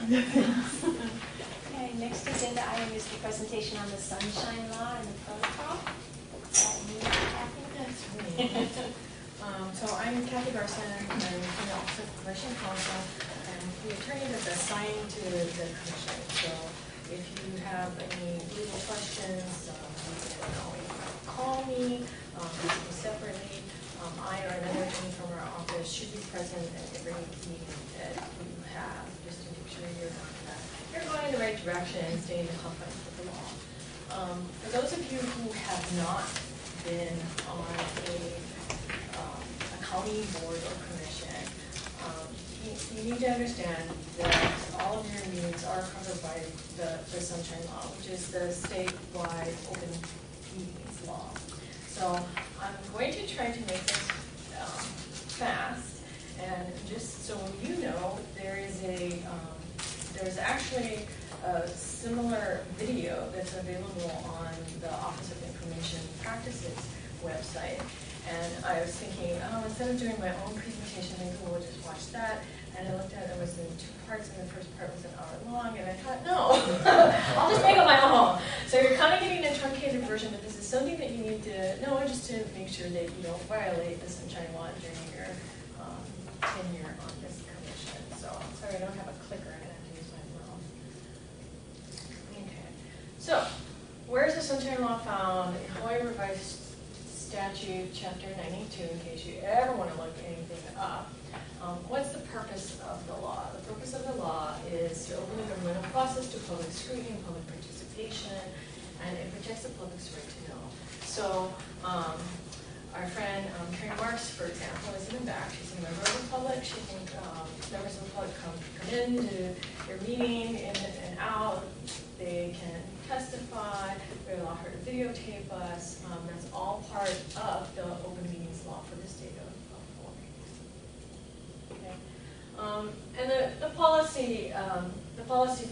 Okay, next agenda item is the presentation on the Sunshine Law and the protocol. Kathy? That's me. So I'm Kathy Garson, I'm from the Office of Corporation Counsel, and the attorney that's assigned to the commission. So if you have any legal questions, you can always call me, ask me separately. I or another attorney from our office should be present at every meeting that you have, just to make sure you're going in the right direction and stay in the confines of the law. For those of you who have not been on a county board or commission, you need to understand that all of your meetings are covered by the Sunshine Law, which is the statewide open meetings law. So I'm going to try to make this fast, and just so you know, there's actually a similar video that's available on the Office of Information Practices website. And I was thinking, instead of doing my own presentation, maybe we'll just watch that. And I looked at it, was in 2 parts, and the first part was an hour long, and I thought, no, I'll just make it my own. So you're kind of getting a truncated version, but this is something that you need to know just to make sure that you don't violate the Sunshine Law during your tenure on this commission. So I'm sorry, I don't have a clicker, I'm going to have to use my mouse. Okay. So, where's the Sunshine Law found? In Hawaii Revised Statute, Chapter 92, in case you ever want to look anything up. What's the purpose of the law? The purpose of the law is to open the governmental process to public scrutiny and public participation, and it protects the public's right to know. So, our friend Karen Marks, for example, is in the back. She's a member of the public. She can, members of the public come into your meeting, in and out. They can testify. We allow her to videotape us. That's all part of the open meetings law for the state of Hawaii. Okay. And the policy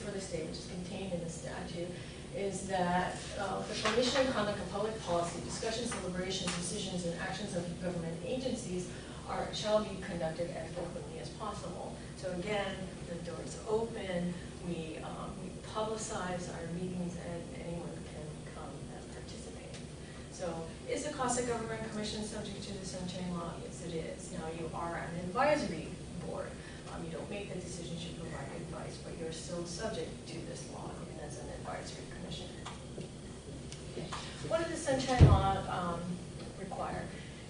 for the state, which is contained in the statute, is that the formation and conduct of public policy, discussions, deliberations, decisions, and actions of government agencies shall be conducted as openly as possible. So again, the door is open. We publicize our meetings, and anyone can come and participate. So, is the Cost of Government Commission subject to the Sunshine Law? Yes, it is. Now, you are an advisory board. You don't make the decisions, you provide advice, but you're still subject to this law, even as an advisory commission. Okay. What does the Sunshine Law require?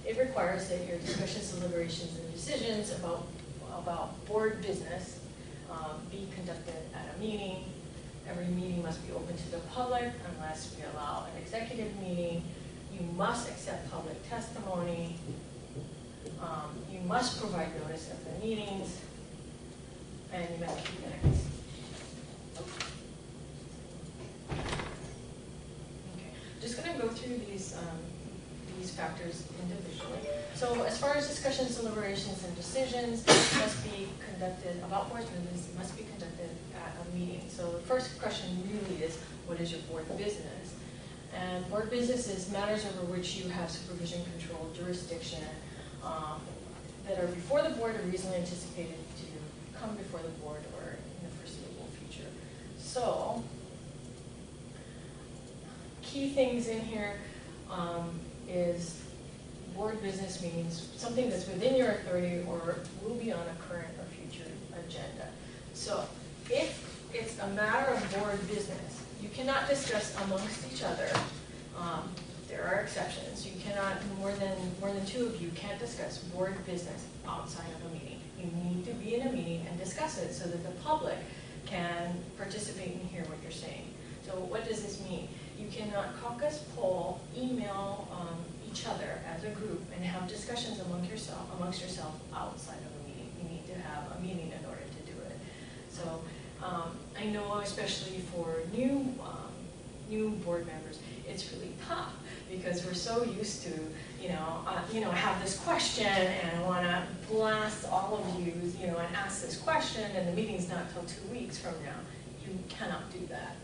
It requires that your discussions, deliberations, and decisions about board business be conducted at a meeting. Every meeting must be open to the public unless we allow an executive meeting. You must accept public testimony. You must provide notice of the meetings. And you must keep minutes. Okay, just going to go through these factors individually. So as far as discussions, deliberations, and decisions must be conducted about board business, must be conducted at a meeting. So the first question really is, what is your board business? And board business is matters over which you have supervision, control, jurisdiction, that are before the board or reasonably anticipated to come before the board or in the foreseeable future. So, key things in here is board business means something that's within your authority or will be on a current or future agenda. So, if it's a matter of board business, you cannot discuss amongst each other. There are exceptions. You cannot, more than 2 of you can't discuss board business outside of a meeting. You need to be in a meeting and discuss it so that the public can participate and hear what you're saying. So what does this mean? You cannot caucus, poll, email each other as a group and have discussions amongst yourself outside of a meeting. You need to have a meeting in order to do it. So I know, especially for new board members, it's really tough because we're so used to, have this question and I want to blast all of you, and ask this question, and the meeting's not until 2 weeks from now. You cannot do that.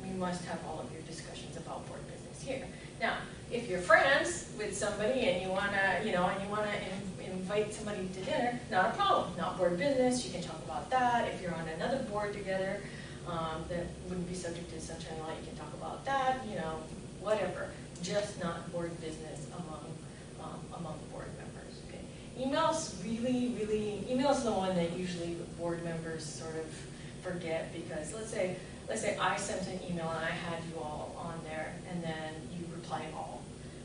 You must have all of your discussions about board business here. Now, if you're friends with somebody and you wanna, invite somebody to dinner, not a problem, not board business, you can talk about that. If you're on another board together, that wouldn't be subject to sunshine law, you can talk about that, whatever. Just not board business among the board members, okay? Emails email's the one that usually the board members sort of forget, because let's say I sent an email and I had you all on there, and then you replied all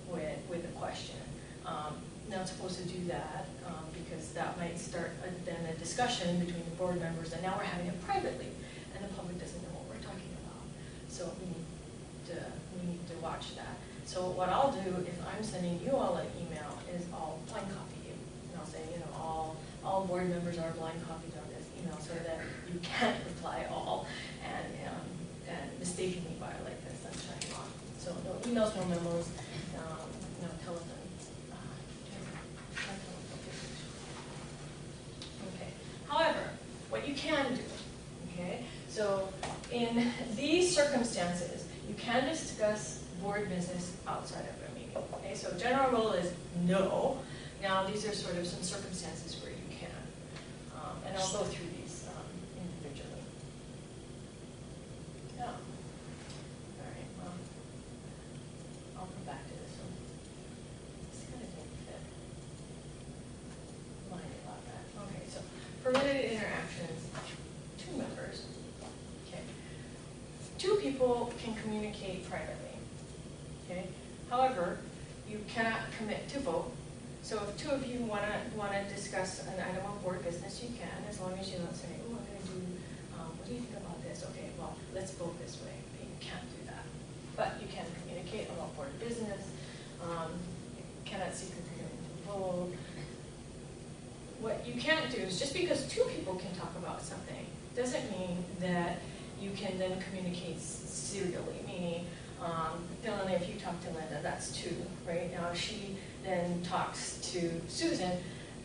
with a question. Not supposed to do that, because that might start then a discussion between the board members, and now we're having it privately, and the public doesn't know what we're talking about. So we need to watch that. So what I'll do if I'm sending you all an email is I'll blind copy you, and I'll say, all board members are blind copied on this email, so that you can't reply all and mistakenly violate the sunshine law. So no emails, no memos, no telephone. Okay. However, what you can do, okay, so in these circumstances, you can discuss board business outside of a meeting. Okay, so general rule is no. Now these are sort of some circumstances where you can, and I'll go through these individually. Yeah. All right. Well, I'll come back to this one. This kind of didn't fit. Line about that. Okay. So permitted interactions. 2 members. Okay. 2 people can communicate privately. Okay. However, you cannot commit to vote. So if 2 of you want to discuss an item of board business, you can, as long as you don't say, "Oh, I'm going to do. What do you think about this?" Okay, well, let's vote this way. Okay, you can't do that, but you can communicate about board business. You cannot seek agreement to vote. What you can't do is, just because 2 people can talk about something doesn't mean that you can then communicate serially. Meaning, Dylan, if you talk to Linda, that's 2, right? Now if she then talks to Susan,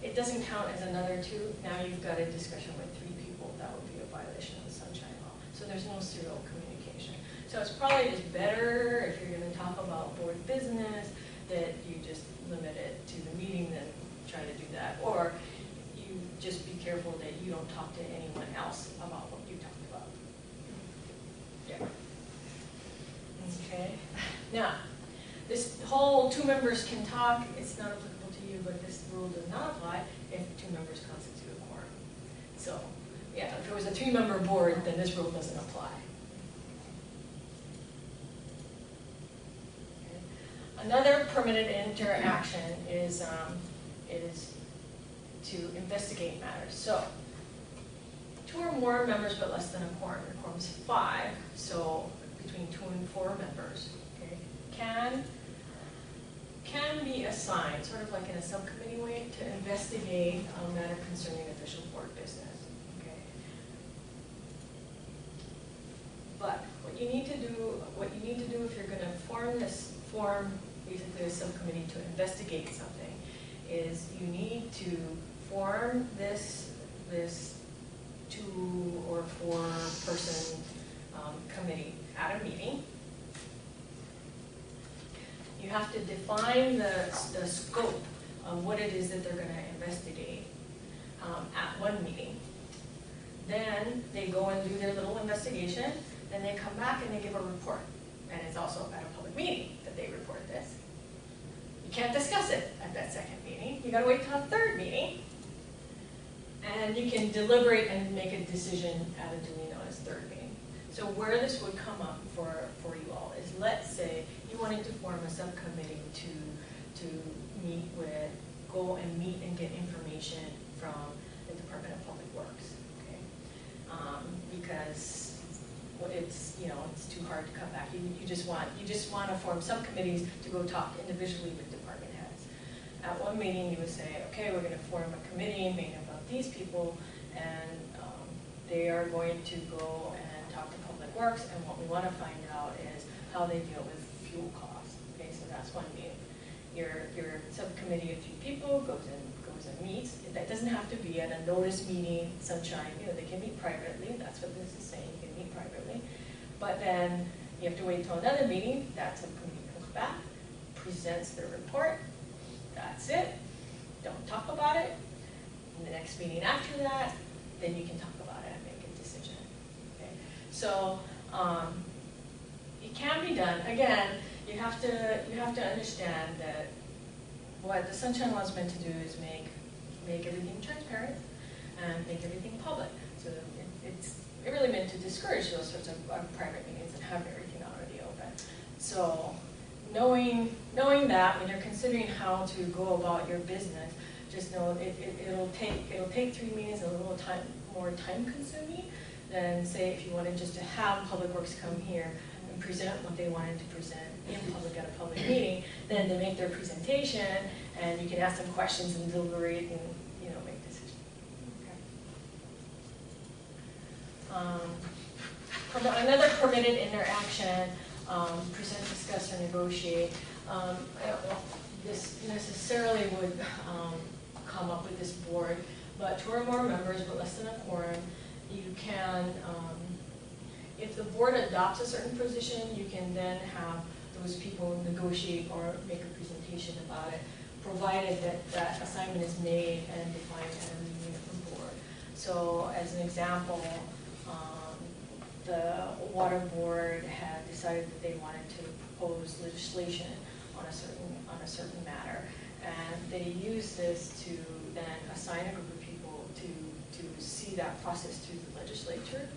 it doesn't count as another 2. Now you've got a discussion with 3 people. That would be a violation of the sunshine law. So there's no serial communication. So it's probably just better, if you're going to talk about board business, that you just limit it to the meeting than try to do that. Or you just be careful that you don't talk to anyone else about what you talked about. Yeah. Okay. Now, this whole 2 members can talk, it's not applicable to you, but this rule does not apply if 2 members constitute a quorum. So, yeah, if it was a 3-member board, then this rule doesn't apply. Okay. Another permitted interaction is to investigate matters. So, 2 or more members, but less than a quorum. The quorum is 5, so between 2 and 4 members, okay, can be assigned, sort of like in a subcommittee way, to investigate a matter concerning official board business. Okay. But what you need to do if you're going to form basically a subcommittee to investigate something, is you need to form this 2 or 4 person committee at a meeting. You have to define the scope of what it is that they're going to investigate at one meeting. Then they go and do their little investigation, then they come back and they give a report. And it's also at a public meeting that they report this. You can't discuss it at that second meeting. You got to wait till a 3rd meeting. And you can deliberate and make a decision at a duly noticed 3rd meeting. So where this would come up for you all is, let's say you wanted to form a subcommittee to go and meet and get information from the Department of Public Works, okay? Because it's too hard to come back. You just want to form subcommittees to go talk individually with department heads. At one meeting, you would say, okay, we're going to form a committee made up of these people, and they are going to go and talk to Public Works, and what we want to find out is how they deal with fuel costs. Okay, so that's one meeting. Your subcommittee of 3 people goes and meets. That doesn't have to be at a notice meeting, sunshine. They can meet privately. That's what this is saying. You can meet privately. But then you have to wait till another meeting. That subcommittee comes back, presents their report. That's it. Don't talk about it. In the next meeting after that, then you can talk about it and make a decision. Okay? So it can be done. Again, you have to understand that what the Sunshine Law is meant to do is make everything transparent and make everything public. So it's really meant to discourage those sorts of private meetings and have everything out in the open. So knowing that when you're considering how to go about your business, just know it'll take 3 meetings, a little more time consuming than say if you wanted just to have Public Works come here and present what they wanted to present in public at a public meeting. Then they make their presentation and you can ask them questions and deliberate and make decisions. Okay. Another permitted interaction, present, discuss, or negotiate. I don't know if this necessarily would come up with this board, but 2 or more members, but less than a quorum, you can, if the board adopts a certain position, you can then have those people negotiate or make a presentation about it, provided that that assignment is made and defined at a meeting of the board. So as an example, the water board had decided that they wanted to propose legislation on a certain matter, and they used this to then assign a group of people to see that process through the legislature.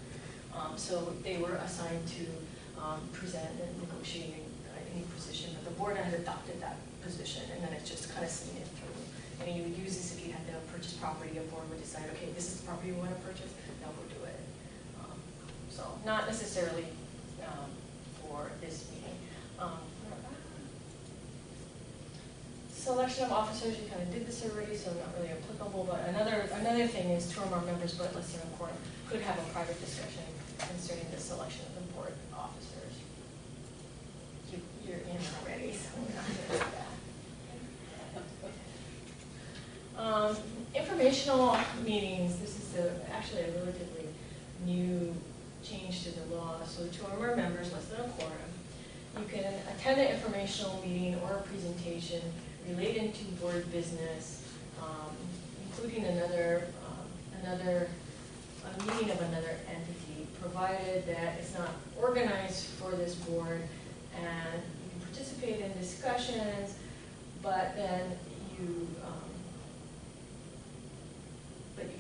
So they were assigned to present and negotiate any position, but the board had adopted that position, and then it's just kind of seen it through. And you would use this if you had to purchase property. A board would decide, okay, this is the property we want to purchase, now go do it. So not necessarily for this meeting. Selection of officers, you kind of did this already, so not really applicable, but another thing is 2 or more members, but less than a quorum, could have a private discussion concerning the selection of the board officers. You're in already, so we're not going to do that. Informational meetings, this is actually a relatively new change to the law. So 2 or more members, less than a quorum. You can attend an informational meeting or a presentation related to board business, including a meeting of another entity, provided that it's not organized for this board, and you can participate in discussions, but then you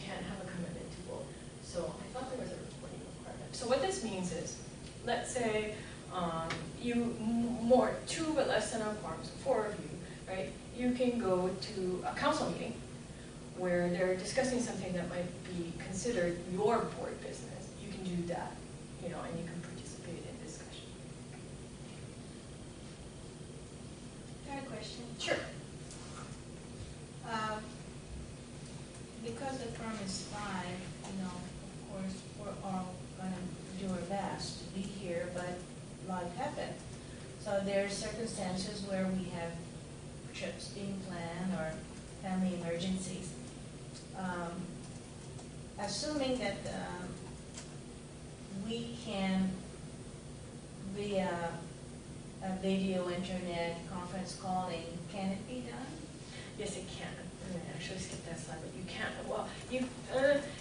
can't have a commitment to vote. So I thought there was a reporting requirement. So what this means is, let's say 2 but less than a quorum, so 4 of you, right? You can go to a council meeting where they're discussing something that might be considered your board business. You can do that, and you can participate in discussion. I have a question. Sure. Because the term is 5, of course, we're all going to do our best to be here, but life happens. So there are circumstances where we have trips being planned or family emergencies. Assuming that we can, via a video, internet, conference calling, can it be done? Yes, it can. I'm going to actually skip that slide, but you can. Well,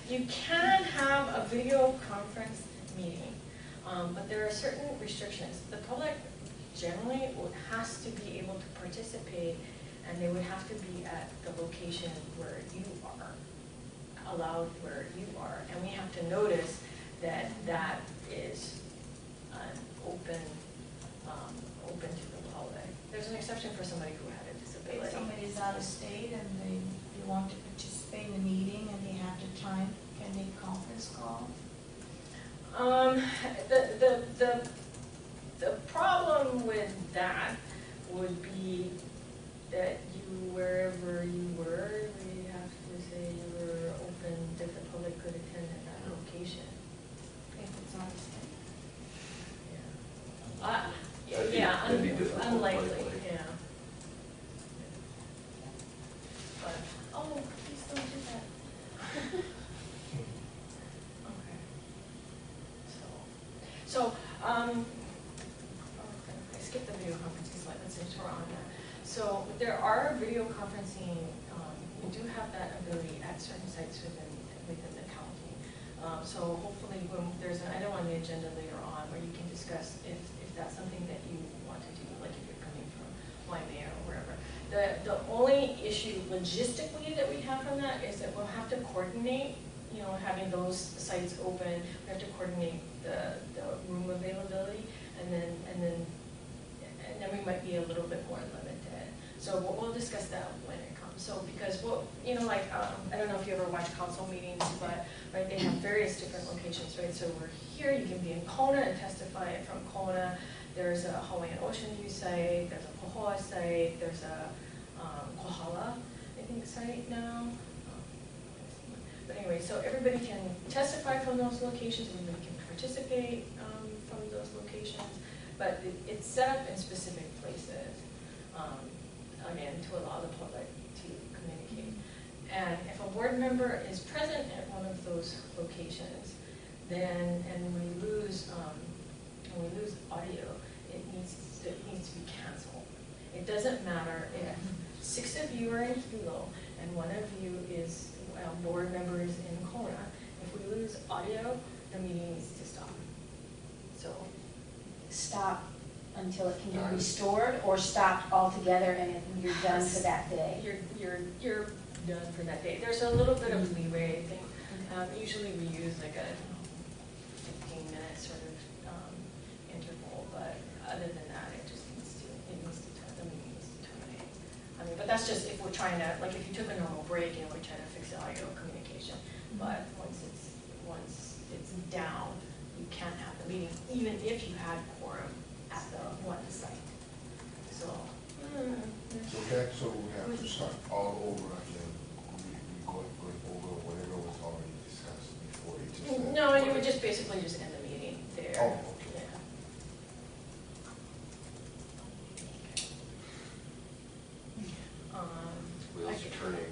you can have a video conference meeting, but there are certain restrictions. The public generally has to be able to participate, and they would have to be at the location where you are, allowed where you are, and we have to notice that that is open to the public. There's an exception for somebody who had a disability. If somebody's out of state and they want to participate in the meeting and they have the time, can they conference call? The problem with that would be that wherever you were, we have to say you were open, that the public could attend at that location. If it's out of state? Yeah, unlikely, likely. yeah. But, oh, please don't do that. Okay. So, I skipped the video conferencing slide, let's make sure we're on that. referencing, we do have that ability at certain sites within the county. So hopefully when there's an item on the agenda later on where you can discuss if that's something that you want to do, like if you're coming from Waimea or wherever. The only issue logistically that we have from that is that we'll have to coordinate, you know, having those sites open. We have to coordinate the room availability, and then we might be a little bit more limited. So we'll discuss that when it comes. So because you know, like I don't know if you ever watch council meetings, but right, they have various different locations, right? So we're here. You can be in Kona and testify from Kona. There's a Hawaiian Ocean View site. There's a Pohoa site. There's a Kohala, I think, site now. But anyway, so everybody can testify from those locations. Everybody can participate from those locations. But it's set up in specific places, again, to allow the public to communicate. And if a board member is present at one of those locations, then and we lose audio, it needs to be canceled. It doesn't matter if 6 of you are in Hilo and 1 of you is board members in Kona. If we lose audio, the meeting needs to stop. So stop until it can be restored, or stopped altogether and you're done for that day? You're done for that day. There's a little bit of leeway, I think. Usually we use like a 15-minute sort of interval, but other than that, the meeting needs to terminate. I mean, but that's just if we're trying to, like if you took a normal break and we're trying to fix the audio communication. But once it's down, you can't have the meeting, even if you had quorum at the one site. So, okay, so we have to start all over again. We go over whatever was already discussed before. No, you would just basically just end the meeting there. Oh, okay. Yeah. Wheels are turning.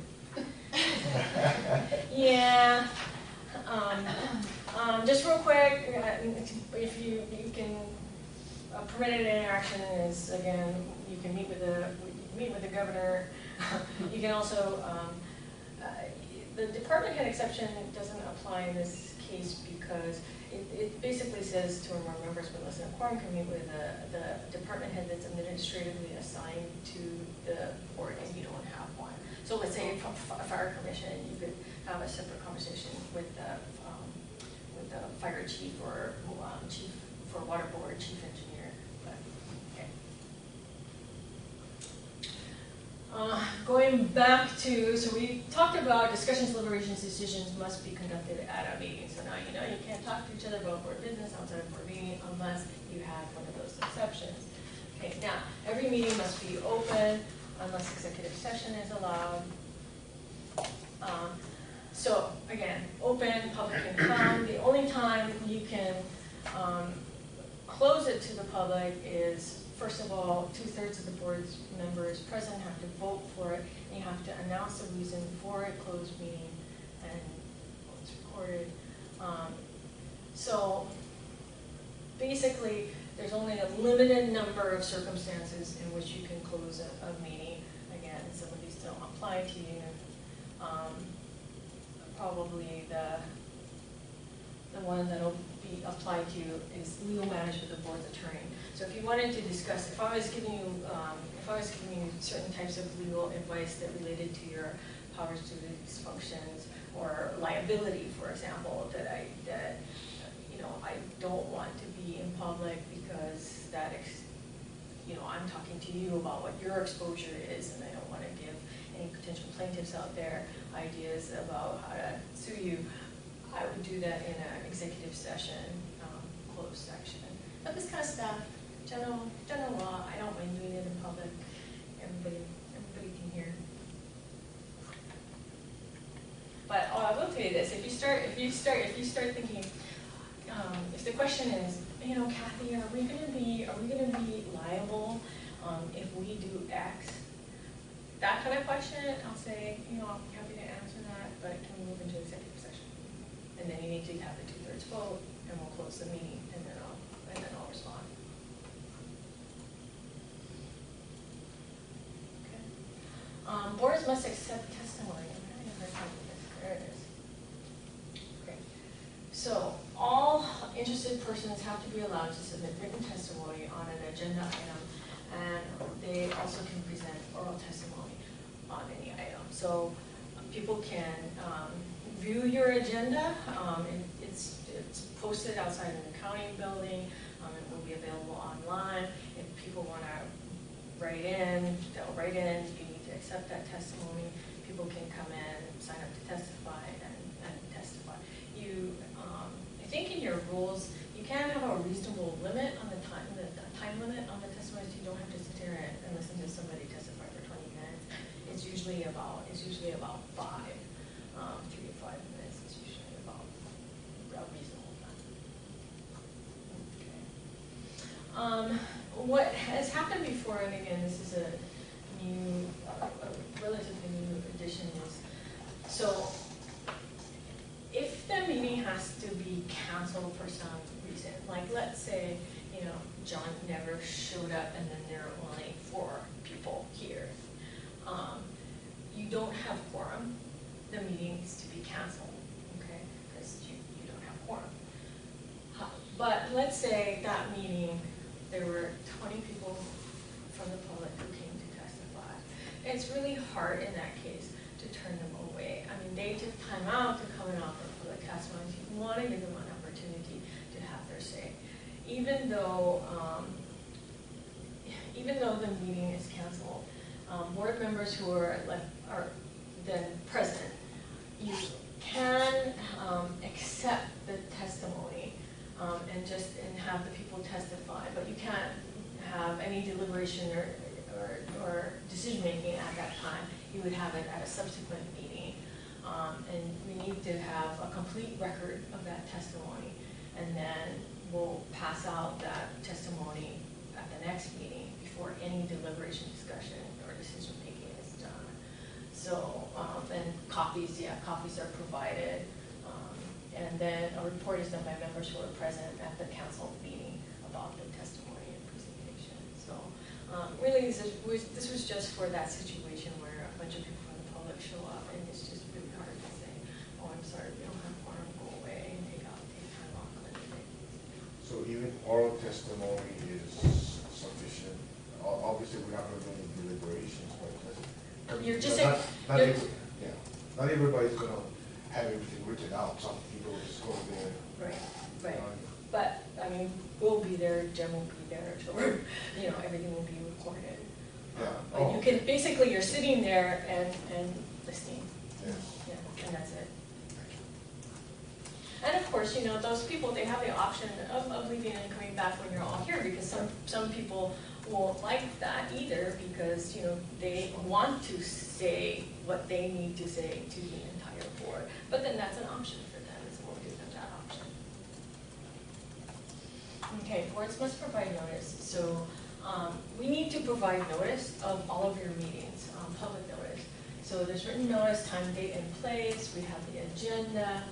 Yeah. Just real quick, if you can, permitted interaction is, again, you can meet with the governor. You can also, the department head exception doesn't apply in this case because it basically says to our members, but listen, a quorum can meet with the department head that's administratively assigned to the board and you don't have one. So let's say from fire commission, you could have a separate conversation with the fire chief or chief for water board, chief engineer. But okay. Going back to, so we talked about discussions, deliberations, decisions must be conducted at a meeting. So now you know you can't talk to each other about board business outside of board meeting unless you have one of those exceptions. Okay, now every meeting must be open unless executive session is allowed. So again, open, public can come. The only time you can close it to the public is, first of all, 2/3 of the board's members present have to vote for it, and you have to announce the reason for a closed meeting, and it's recorded. So basically, there's only a limited number of circumstances in which you can close a meeting. Again, some of these don't apply to you. Probably the one that'll be applied to is legal matters with the board's attorney. So if you wanted to discuss, if I was giving you certain types of legal advice that related to your powers, duties, functions, or liability, for example, that I don't want to be in public because I'm talking to you about what your exposure is, and I don't want to give any potential plaintiffs out there ideas about how to sue you, I would do that in an executive session, closed section. But this kind of stuff, general law, I don't mind doing it in public. Everybody can hear. But I will tell you this: if you start thinking, if the question is, Kathy, are we going to be liable if we do X? That kind of question, I'll say, I'm happy to answer that, but can we move into executive session? And then you need to have the 2/3 vote, and we'll close the meeting, and then I'll respond. Okay. Boards must accept testimony. There it is. Okay. So all interested persons have to be allowed to submit written testimony on an agenda item, and they also can present oral testimony on any item. So people can view your agenda. It's posted outside in the county building. It will be available online. If people want to write in, they'll write in. You need to accept that testimony. People can come in, sign up to testify, and testify. I think in your rules, you can have a reasonable limit on the time limit on the testimonies. You don't have to sit there and listen to somebody testify for 20 minutes. It's usually about 3 to 5 minutes. It's usually about a reasonable time. Okay. What has happened before, and again, this is a relatively new addition, is so if the meeting has to be canceled for some reason, like let's say, John never showed up and then there are only 4 people here, you don't have quorum, the meeting needs to be canceled, okay, because you don't have quorum. But let's say that meeting, there were 20 people from the public who came to testify. It's really hard in that case to turn them away. I mean, they took time out to come and offer public testimony. You want to give them an opportunity to have their say. Even though the meeting is canceled, board members who are then present, you can accept the testimony and have the people testify, but you can't have any deliberation or decision making at that time. You would have it at a subsequent meeting, and we need to have a complete record of that testimony, and then we'll pass out that testimony at the next meeting before any deliberation, discussion, or decision making is done. So, and copies are provided, and then a report is done by members who are present at the council meeting about the testimony and presentation. So, really, this was just for that situation where a bunch of people from the public show up, and it's just really hard to say, oh, I'm sorry, we don't have quorum, go away and take time off of the day. So even oral testimony is sufficient? Obviously, we're not going to do any deliberations, but You're just not everybody's going to have everything written out. Some people just go there. Right. But, I mean, we'll be there, Jen will be there, or, everything will be recorded. Yeah. But you can, basically, you're sitting there and listening. Yes. Yeah, and that's it. And of course, those people, they have the option of leaving and coming back when you're all here, because some people won't like that either, because, they want to say what they need to say to the entire board. But then that's an option for them, so we'll give them that option. Okay, boards must provide notice. So we need to provide notice of all of your meetings, public notice. So there's written notice, time, date, and place. We have the agenda.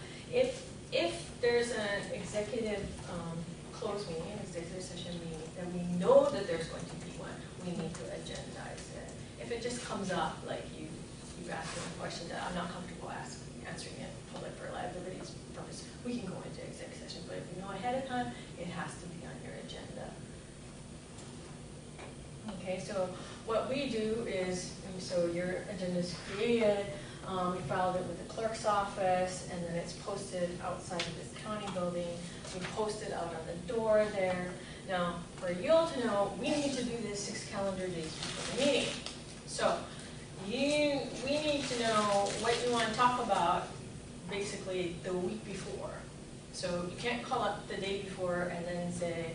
If there's an executive closed meeting, an executive session meeting, then we know that there's going to be one. We need to agendize it. If it just comes up, like you asked me a question that I'm not comfortable answering it public for liability purpose, we can go into executive session. But if you know ahead of time, it has to be on your agenda. Okay, so what we do is, so your agenda is created, we filed it with the clerk's office, and then it's posted outside of this county building. We post it out on the door there. Now, for you all to know, we need to do this 6 calendar days before the meeting. So, we need to know what you want to talk about basically the week before. So you can't call up the day before and then say,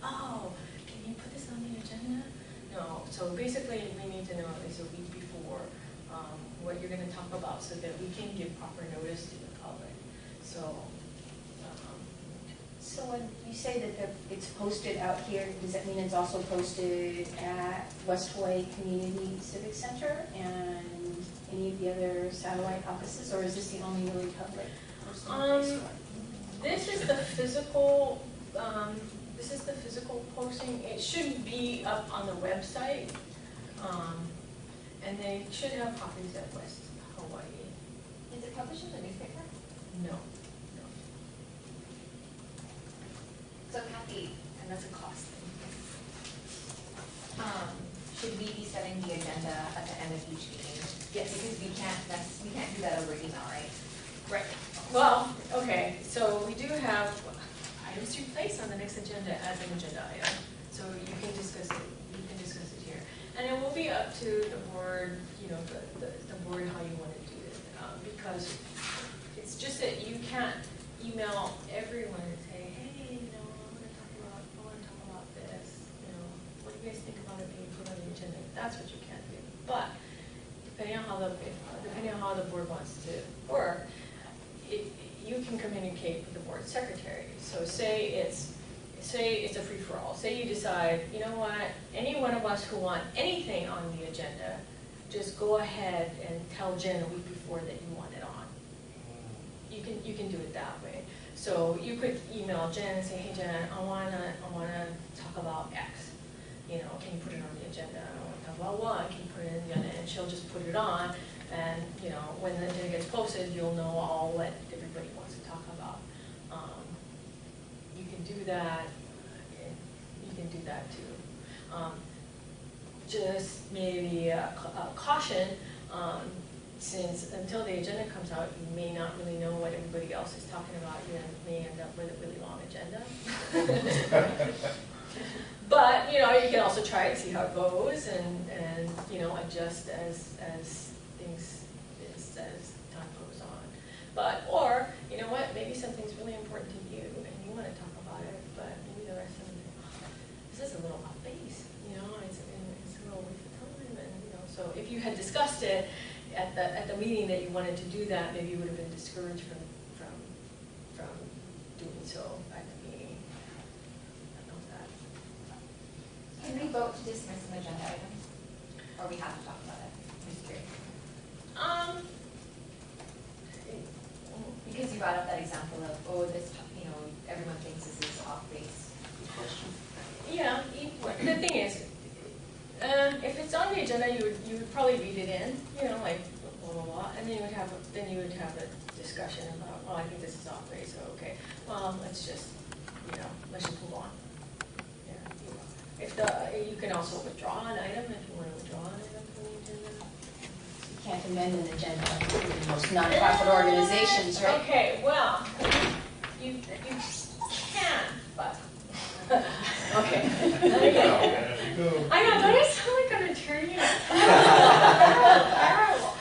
oh, can you put this on the agenda? No, so basically we need to know at least a week before what you're going to talk about, so that we can give proper notice to the public. So when you say that it's posted out here, does that mean it's also posted at West Hawaii Community Civic Center and any of the other satellite offices, or is this the only really public personal place? This is the physical. This is the physical posting. It should be up on the website, And they should have copies at West Hawaii. Is it published in the newspaper? No. So Kathy, and that's a cost thing. Should we be setting the agenda at the end of each meeting? Yes. Because we can't do that over email, right? Right. Well, okay, so we do have items to place on the next agenda as an agenda item. So you can discuss it here. And it will be up to the board, you know, the board how you want to do it. Because it's just that you can't email everyone and say, hey, you know, I want to talk about this. You know, what do you guys think about it being put on the agenda? That's what you can't do. But depending on how the board wants to work, you can communicate with the board secretary. So say it's a free-for-all. Say you decide, you know what, any one of us who want anything on the agenda, just go ahead and tell Jen a week before that you want it on. You can do it that way. So you could email Jen and say, hey Jen, I wanna talk about X. You know, can you put it on the agenda? I want to talk about Y, can you put it in the agenda? And she'll just put it on. And you know, when the agenda gets posted, you'll know all what everybody wants to talk about. You can do that. You can do that too. Just maybe a caution, since until the agenda comes out, you may not really know what everybody else is talking about. You may end up with a really long agenda. But you know, you can also try it, see how it goes, and you know, adjust as time goes on. But or you know what, maybe something's really important to you and you want to talk about it, but maybe the rest of them think, oh, this is a little off base, you know, it's a little waste of time, and you know, so if you had discussed it at the meeting that you wanted to do that, maybe you would have been discouraged from doing so at the meeting. I know that. Can we vote to dismiss an agenda item? Or we have to talk about it? I'm just curious. Because you brought up that example of, oh, this, you know, everyone thinks this is off base. Good question. Yeah, the thing is, if it's on the agenda, you would probably read it in, you know, like blah blah blah, and then you would have a discussion about, well, I think this is off base, so okay, well, let's just move on. Yeah, if you can also withdraw an item if you want to withdraw an item from the agenda. You can't amend an agenda in most nonprofit organizations, right? Okay, well, you can, but. Okay. I know, don't I sound like an attorney? Terrible.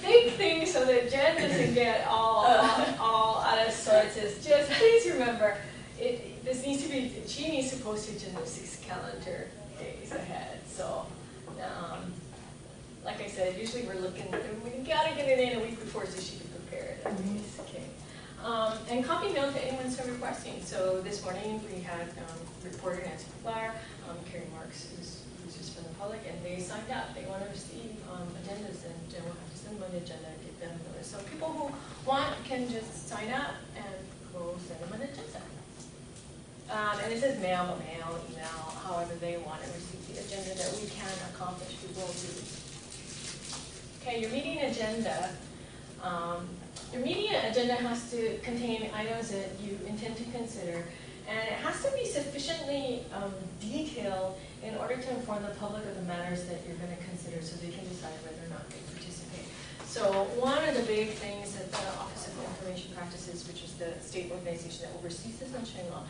Big thing so that Jen doesn't get all out of sorts is just please remember, she needs to post it in the 6 calendar days ahead. So, like I said, usually we gotta get it in a week before so she can prepare it. Okay. And copy mail to anyone who's requesting. So this morning we had reporter Nancy Flower, Carrie Marks, who's just from the public, and they signed up. They want to receive agendas, and Jen will have to send them an agenda and get them notice. So people who want can just sign up and go send them an agenda. And it says mail, but mail, email, however they want to receive the agenda that we can accomplish, we will do. Okay, your meeting agenda. Your meeting agenda has to contain items that you intend to consider, and it has to be sufficiently detailed in order to inform the public of the matters that you're going to consider so they can decide whether or not they participate. So one of the big things that the Office of Information Practices, which is the state organization that oversees the Sunshine Law,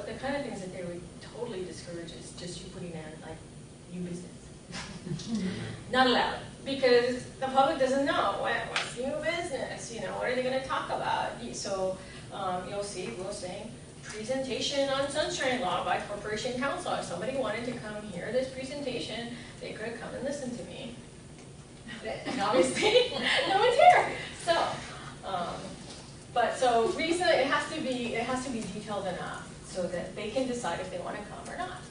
the kind of things that they would totally discourage is just you putting in like new business. Not allowed, because the public doesn't know what's new business, what are they going to talk about. So you'll see, we're saying, presentation on Sunshine Law by Corporation Counsel. If somebody wanted to come hear this presentation, they could come and listen to me. And obviously, no one's here. So, reason it has to be detailed enough so that they can decide if they want to come or not.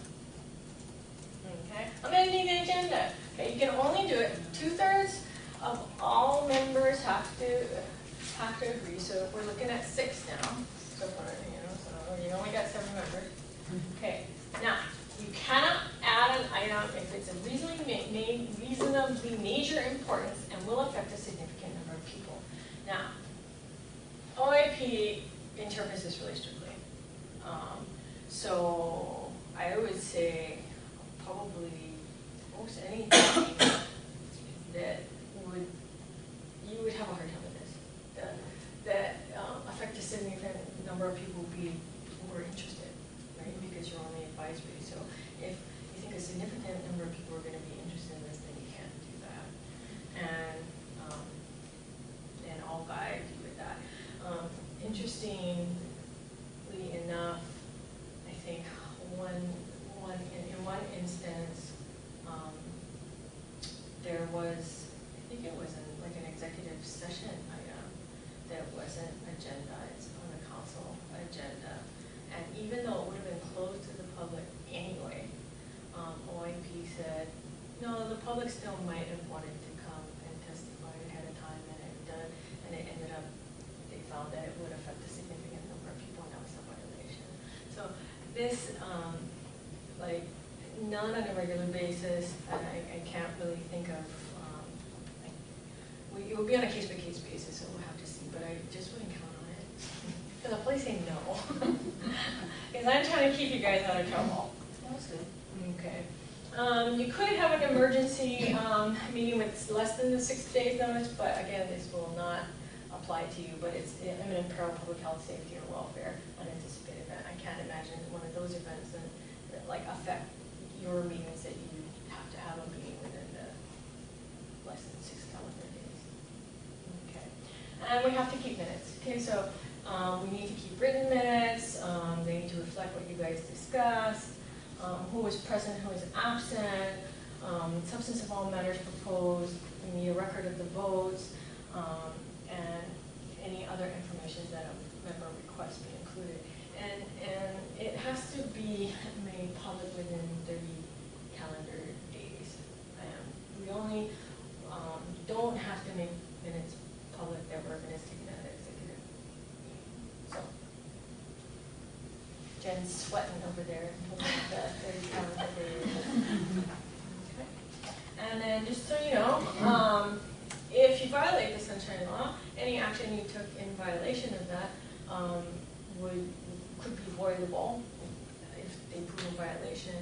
Okay, amending the agenda. Okay, you can only do it. 2/3 of all members have to agree. So if we're looking at 6 now, so you only got 7 members. Okay, now you cannot add add an item if it's of reasonably major importance and will affect a significant number of people. Now, OIP interprets this really strictly. So I would say probably almost anything that you would have a hard time with this. That affect a significant number of people who are interested, right? Because you're only advisory. So if you think a significant number of people are going to be interested in this, then you can't do that. And I'll guide you with that. Interestingly enough, I think in one instance, there was, I think it was like an executive session item that wasn't agendized on the council agenda. And even though it would have been closed to the public anyway, OIP said, no, the public still might have wanted to come and testify ahead of time, and it ended up, they found that it would affect a significant number of people, and that was a violation. So this, like, not on a regular basis, I can't really think of, it will be on a case-by-case basis, so we'll have to see, but I just wouldn't count on it. Because I'll probably say no. Because I'm trying to keep you guys out of trouble. That's good. Okay. You could have an emergency meeting with less than the 6 days notice, but again, this will not apply to you, but it's imminent peril, public health, safety, or welfare, unanticipated event. I can't imagine one of those events that like affect your meetings that you have to have a meeting within the less than 6 calendar days. Okay. And we have to keep minutes. Okay, so we need to keep written minutes. They need to reflect what you guys discussed. Who was present, who was absent, substance of all matters proposed, we need a record of the votes, and any other information that a member requests be included. And it has to be made public within 30 calendar days. We only don't have to make minutes public that we're going to take that executive meeting. So. Jen's sweating over there, looking at the 30 calendar days. Okay. And then just so you know, if you violate the Sunshine Law, any action you took in violation of that could be voidable if they prove a violation.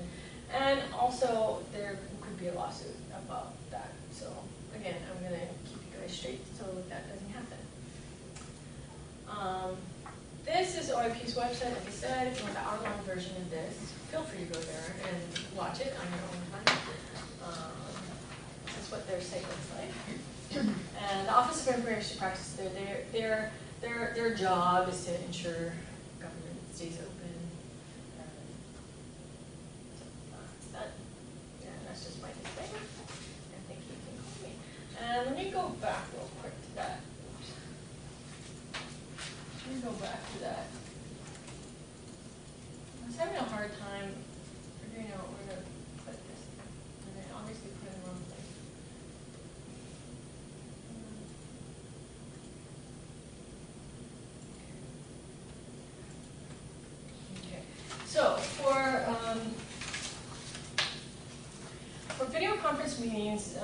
And also, there could be a lawsuit about that. So again, I'm going to keep you guys straight so that doesn't happen. This is OIP's website. Like I said, if you want the hour-long version of this, feel free to go there and watch it on your own time. This is what their site looks like. And the Office of Information Practice, their job is to ensure government stays open. That's that. And that's just my disclaimer. And thank you for calling me. And let me go back real quick to that. Let me go back to that. I was having a hard time figuring out where to put this. And I obviously put it in the wrong place. Okay. So for video conference meetings,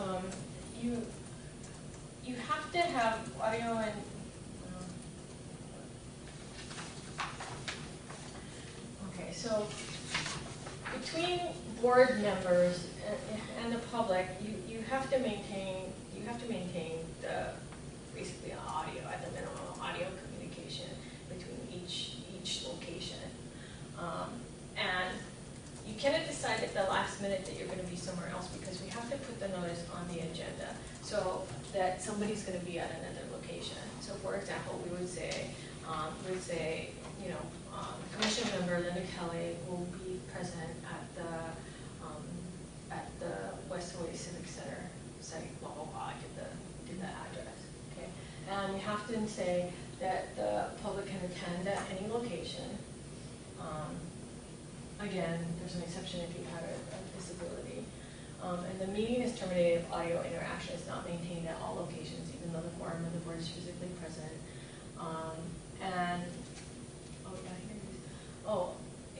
you have to have audio and so between board members and the public, you have to maintain the basically audio at the minimum audio communication between each location, and you cannot decide at the last minute that you're going to be somewhere else because we have to put the notice on the agenda so that somebody's going to be at another location. So for example, we would say you know. Commission member Linda Kelly will be present at the West Hawaii Civic Center site, blah, blah, blah. I did that address, okay? And we have to say that the public can attend at any location. Again, there's an exception if you have a disability. And the meeting is terminated if audio interaction is not maintained at all locations, even though the quorum of the board is physically present.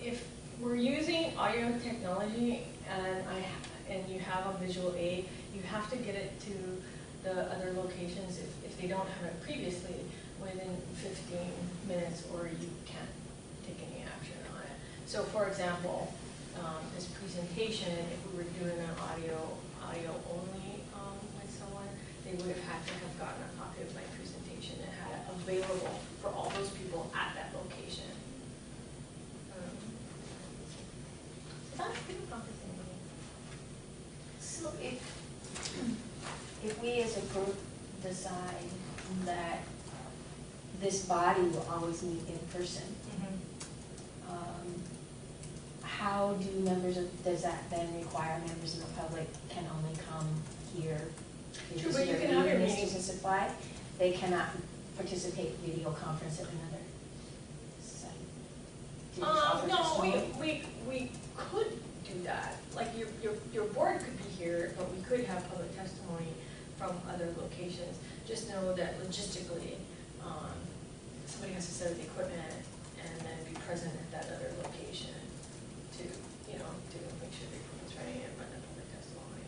If we're using audio technology and you have a visual aid, you have to get it to the other locations if they don't have it previously within 15 minutes, or you can't take any action on it. So for example, this presentation, if we were doing an audio only with someone, they would have had to have gotten a copy of my presentation and had it available for all those people at that location. That's pretty complicated. So if we as a group decide that this body will always meet in person, how do does that then require members of the public can only come here? True, but you can have your meetings. To supply, they cannot participate video conference at another site? To just offer No, testimony? we could do that. Like your board could be here, but we could have public testimony from other locations. Just know that logistically, somebody has to set up the equipment and then be present at that other location to make sure the equipment's ready and run the public testimony.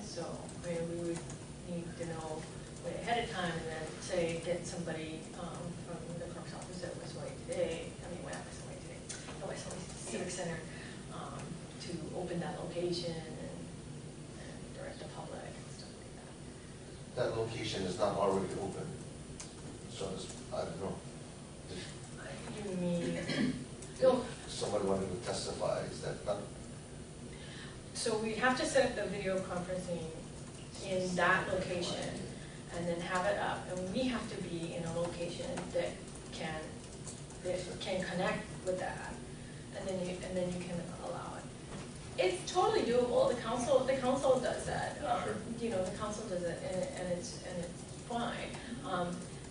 So, I mean, we would need to know way ahead of time and then say, get somebody from the clerk's office at West Hawaii today, West Hawaii Civic Center, to open that location and direct the public and stuff like that. That location is not already open, so it's, I don't know. You mean, Somebody wanted to testify, is that not? so we have to set up the video conferencing in that location and then have it up, and we have to be in a location that can connect with that, and then you can allow it. It's totally doable. The council does that. The council does it, and it's fine.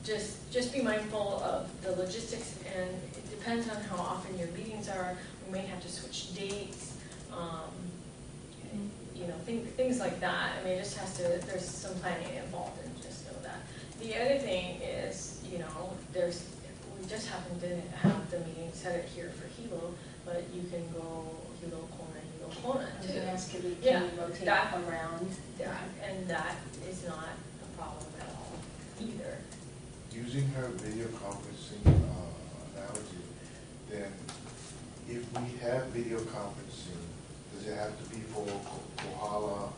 Just be mindful of the logistics, and it depends on how often your meetings are. We may have to switch dates. Things like that. I mean, it just has to. There's some planning involved, and just know that. The other thing is, we just happen to have the meeting set it here for Hilo, but you can go Hilo Kona too. Can we rotate that, around? And that is not a problem at all either. Using her video conferencing analogy, then if we have video conferencing, does it have to be for Kohala,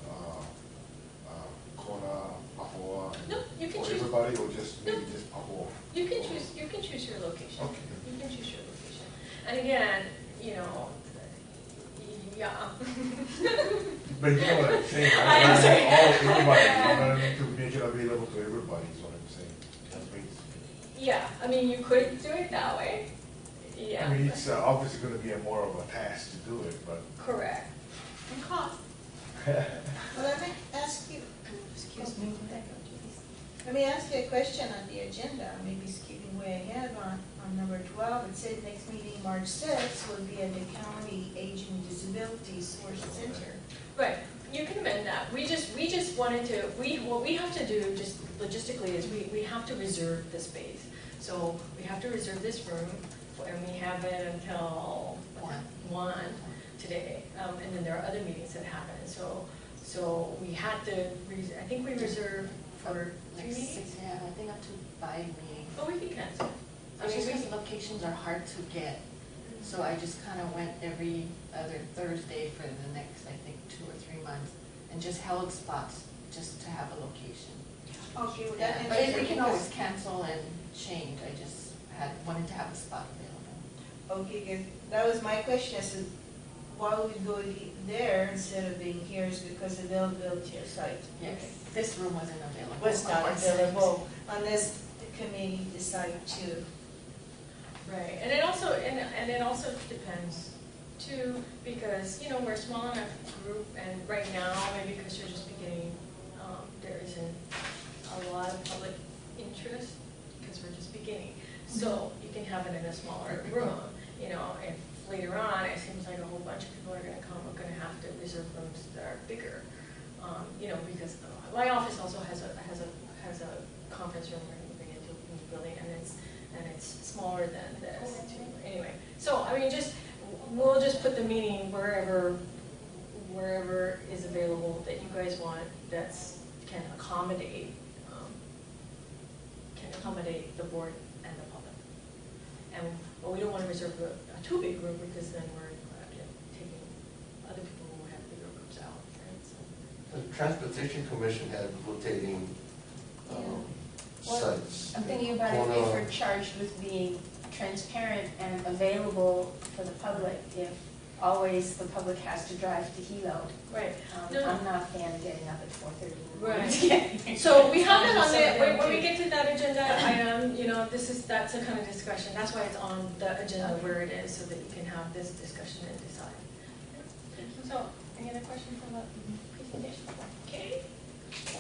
Kona, Pahoa, No, you can for choose. everybody, or just maybe just Pahoa? You can choose your location. Okay. You can choose your location. And again, yeah. But you know what I'm saying, I right? understand. Everybody, to make it available to everybody is what I'm saying. That's basically. Yeah, I mean, you could do it that way. Yeah. I mean, it's obviously going to be more of a task to do it, but. Correct. And cost. Well, let me ask you, excuse me, let me ask you a question on the agenda, maybe skipping way ahead on number 12. It said next meeting, March 6th, will be at the County Aging Disability Source Center. Right. You can amend that. We just wanted to. What we have to do just logistically is we have to reserve the space. So we have to reserve this room, and we have it until 1 today. And then there are other meetings that happen. So we had to. I think we reserved for 3 meetings. 6, yeah, I think up to 5 meetings. But we can cancel. I mean, these locations are hard to get, so I just kind of went every other Thursday for the next, I think, 2 or 3 months, and just held spots just to have a location. Okay, well, Yeah, that but we can always cancel and change. I just wanted to have a spot available. Okay, good. That was my question. So why would we go there instead of being here is because availability of site. Yes, this room wasn't available. Was on not March 6th. available unless the committee decided to. Right, and it also depends too, because we're a small enough group, and right now maybe because you're just beginning, there isn't a lot of public interest because we're just beginning. So you can have it in a smaller room. If later on it seems like a whole bunch of people are going to come, we're going to have to reserve rooms that are bigger. Because my office also has a conference room we're moving into a new building, and it's smaller than this too. Anyway, so I mean, just we'll just put the meeting wherever is available that you guys want, can accommodate the board and the public. But we don't want to reserve a too big group, because then we're taking other people who have bigger groups out, right? So. The Transportation Commission had rotating Well, sites. I'm thinking about if we're charged with being transparent and available for the public, if always the public has to drive to Hilo. Right. I'm not a fan of getting up at 4:30 in the morning. Right. So we have it on the, when we get to that agenda item, that's a kind of discussion. That's why it's on the agenda where it is, so that you can have this discussion and decide. So, any other questions on the presentation? Okay. So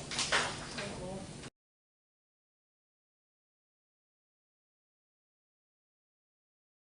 we'll